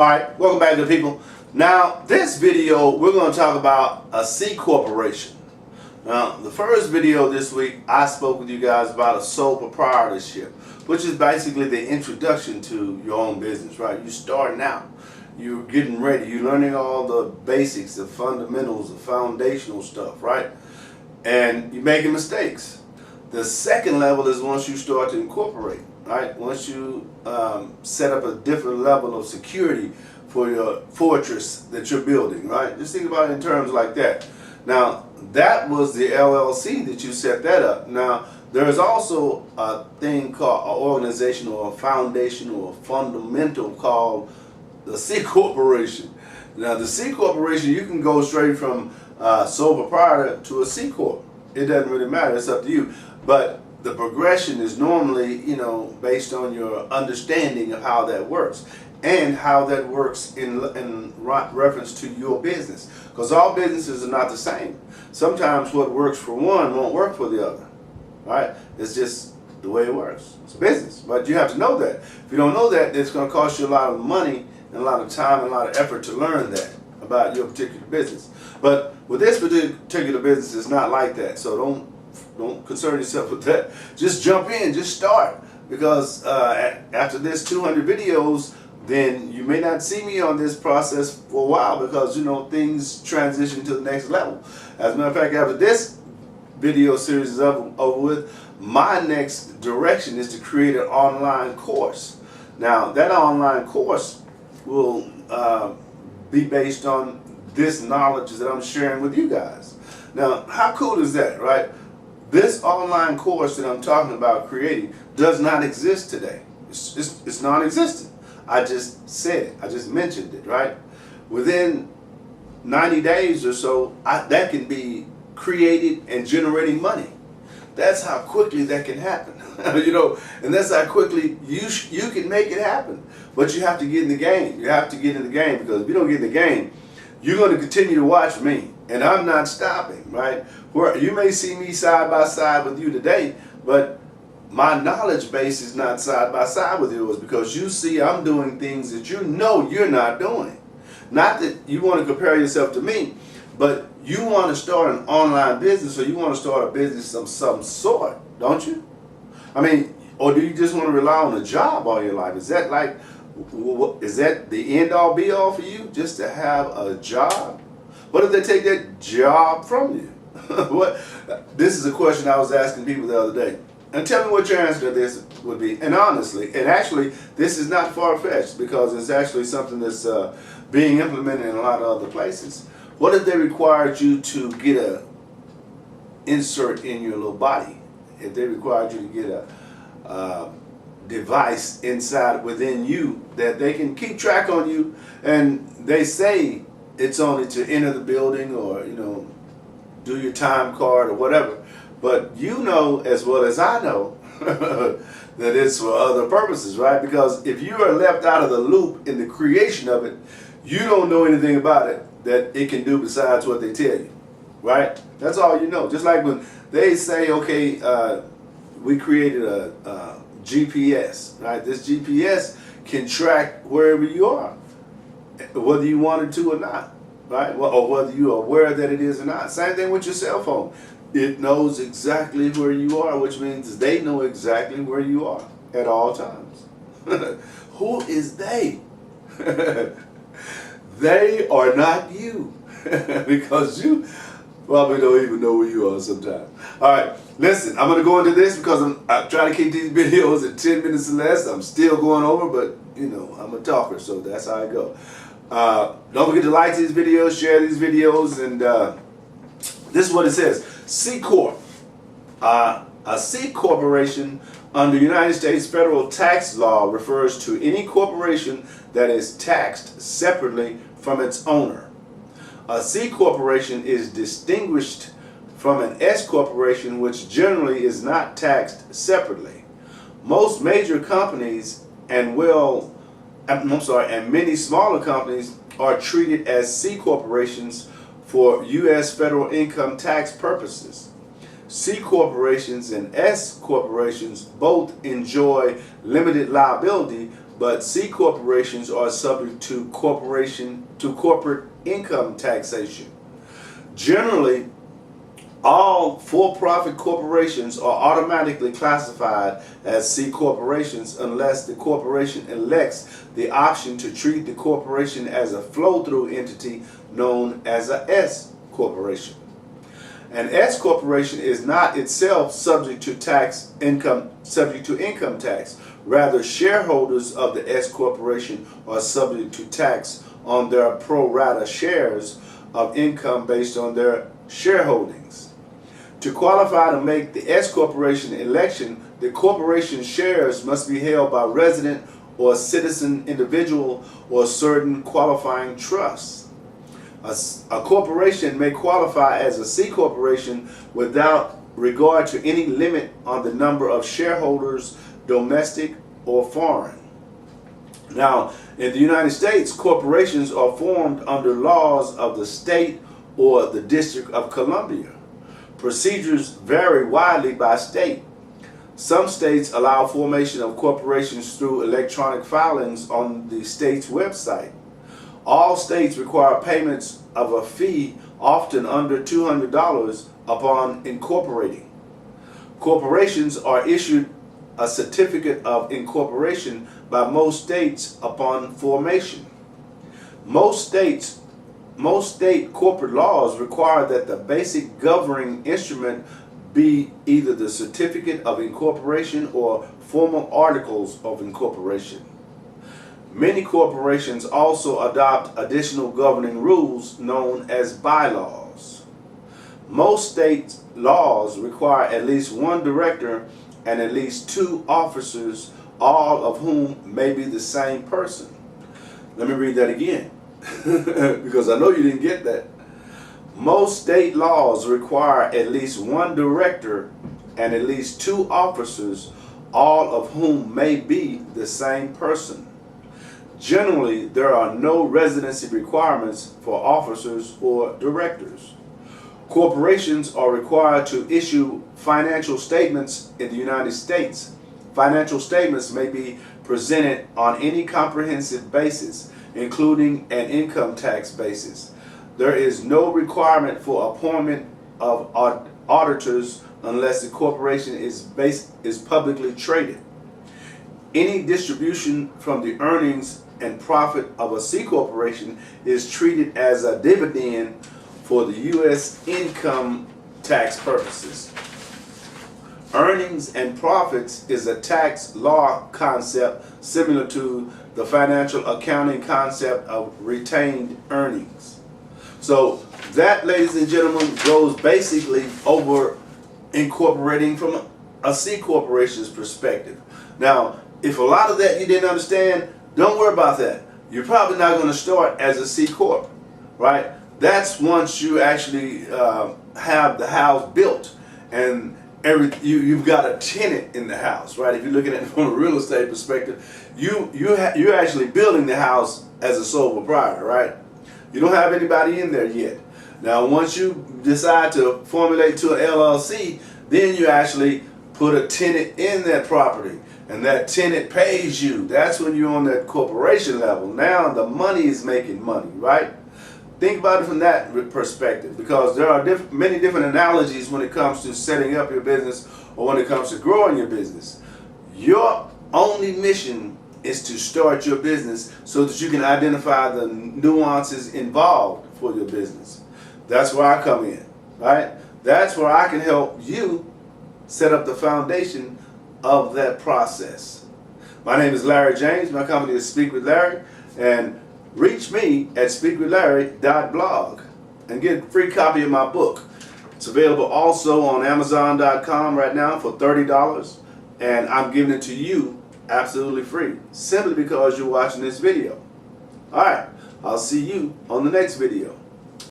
Alright, welcome back to the people. Now, this video, we're going to talk about a C corporation. Now, the first video this week, I spoke with you guys about a sole proprietorship, which is basically the introduction to your own business, right? You're starting out. You're getting ready. You're learning all the basics, the fundamentals, the foundational stuff, right? And you're making mistakes. The second level is once you start to incorporate, right? Once you set up a different level of security for your fortress that you're building, right? Just think about it in terms like that. Now, that was the LLC that you set that up. Now, there's also a thing called an organization or a foundation or a fundamental called the C corporation. Now, the C corporation, you can go straight from sole proprietor to a C corp. It doesn't really matter. It's up to you. But the progression is normally, based on your understanding of how that works and how that works in reference to your business. Because all businesses are not the same. Sometimes what works for one won't work for the other, right? It's just the way it works. It's business, but you have to know that. If you don't know that, it's going to cost you a lot of money and a lot of time and a lot of effort to learn that about your particular business. But with this particular business, it's not like that. So don't concern yourself with that. Just jump in, just start. Because after this 200 videos, then you may not see me on this process for a while because, things transition to the next level. As a matter of fact, after this video series is over with, my next direction is to create an online course. Now, that online course will be based on this knowledge that I'm sharing with you guys. Now, how cool is that, right? This online course that I'm talking about creating does not exist today. It's non-existent. I just said it. I just mentioned it, right? Within 90 days or so, that can be created and generating money. That's how quickly that can happen, and that's how quickly you can make it happen. But you have to get in the game. You have to get in the game, because if you don't get in the game, you're going to continue to watch me, and I'm not stopping, right? Where you may see me side by side with you today, but my knowledge base is not side by side with yours, because you see I'm doing things that you're not doing. Not that you want to compare yourself to me, but you want to start an online business, or you want to start a business of some sort, don't you? I mean, or do you just want to rely on a job all your life? Is that the end all be all for you, just to have a job? What if they take that job from you? This is a question I was asking people the other day. And tell me what your answer to this would be. And honestly, and actually, this is not far-fetched, because it's actually something that's being implemented in a lot of other places. What if they required you to get a insert in your little body? If they required you to get a device within you that they can keep track on you, and they say it's only to enter the building or do your time card or whatever, but as well as I know that it's for other purposes, right? Because if you are left out of the loop in the creation of it, you don't know anything about it that it can do besides what they tell you, right? That's all you know. Just like when they say, okay, we created a GPS, right? This GPS can track wherever you are, whether you wanted to or not, right? Or whether you are aware that it is or not. Same thing with your cell phone. It knows exactly where you are, which means they know exactly where you are at all times. Who is they? They are not you, because you probably don't even know where you are sometimes. All right, listen, I'm going to go into this because I'm trying to keep these videos at 10 minutes or less. I'm still going over, but, I'm a talker, so that's how I go. Don't forget to like these videos, share these videos, and this is what it says. C Corp. A C corporation under United States federal tax law refers to any corporation that is taxed separately from its owner. A C corporation is distinguished from an S corporation, which generally is not taxed separately. Most major companies and many smaller companies are treated as C corporations for U.S. federal income tax purposes. C corporations and S corporations both enjoy limited liability, but C corporations are subject to corporate income taxation. Generally, all for-profit corporations are automatically classified as C corporations unless the corporation elects the option to treat the corporation as a flow-through entity known as a S corporation. An S corporation is not itself subject to income tax. Rather, shareholders of the S corporation are subject to tax on their pro rata shares of income based on their shareholdings. To qualify to make the S corporation election, the corporation shares must be held by resident or citizen individual or certain qualifying trusts. A corporation may qualify as a C corporation without regard to any limit on the number of shareholders, domestic or foreign. Now, in the United States, corporations are formed under laws of the state or the District of Columbia. Procedures vary widely by state. Some states allow formation of corporations through electronic filings on the state's website. All states require payments of a fee, often under $200, upon incorporating. Corporations are issued a certificate of incorporation by most states upon formation. Most state corporate laws require that the basic governing instrument be either the certificate of incorporation or formal articles of incorporation. Many corporations also adopt additional governing rules known as bylaws. Most state laws require at least one director and at least two officers, all of whom may be the same person. Let me read that again, because I know you didn't get that. Most state laws require at least one director and at least two officers, all of whom may be the same person. Generally, there are no residency requirements for officers or directors. Corporations are required to issue financial statements in the United States. Financial statements may be presented on any comprehensive basis, including an income tax basis. There is no requirement for appointment of auditors unless the corporation is publicly traded. Any distribution from the earnings and profit of a C corporation is treated as a dividend for the U.S. income tax purposes. Earnings and profits is a tax law concept similar to the financial accounting concept of retained earnings. So that, ladies and gentlemen, goes basically over incorporating from a C corporation's perspective. Now, if a lot of that you didn't understand, don't worry about that. You're probably not going to start as a C corp, right? That's once you actually have the house built and you've got a tenant in the house, right? If you're looking at it from a real estate perspective, you're actually building the house as a sole proprietor, right? You don't have anybody in there yet. Now, once you decide to formulate to an LLC, then you actually put a tenant in that property, and that tenant pays you. That's when you're on that corporation level. Now the money is making money, right? Think about it from that perspective, because there are many different analogies when it comes to setting up your business or when it comes to growing your business. Your only mission is to start your business so that you can identify the nuances involved for your business. That's where I come in, right? That's where I can help you set up the foundation of that process. My name is Larry James. My company is Speak with Larry, and reach me at speakwithlarry.blog and get a free copy of my book. It's available also on Amazon.com right now for $30, and I'm giving it to you absolutely free, simply because you're watching this video. All right, I'll see you on the next video.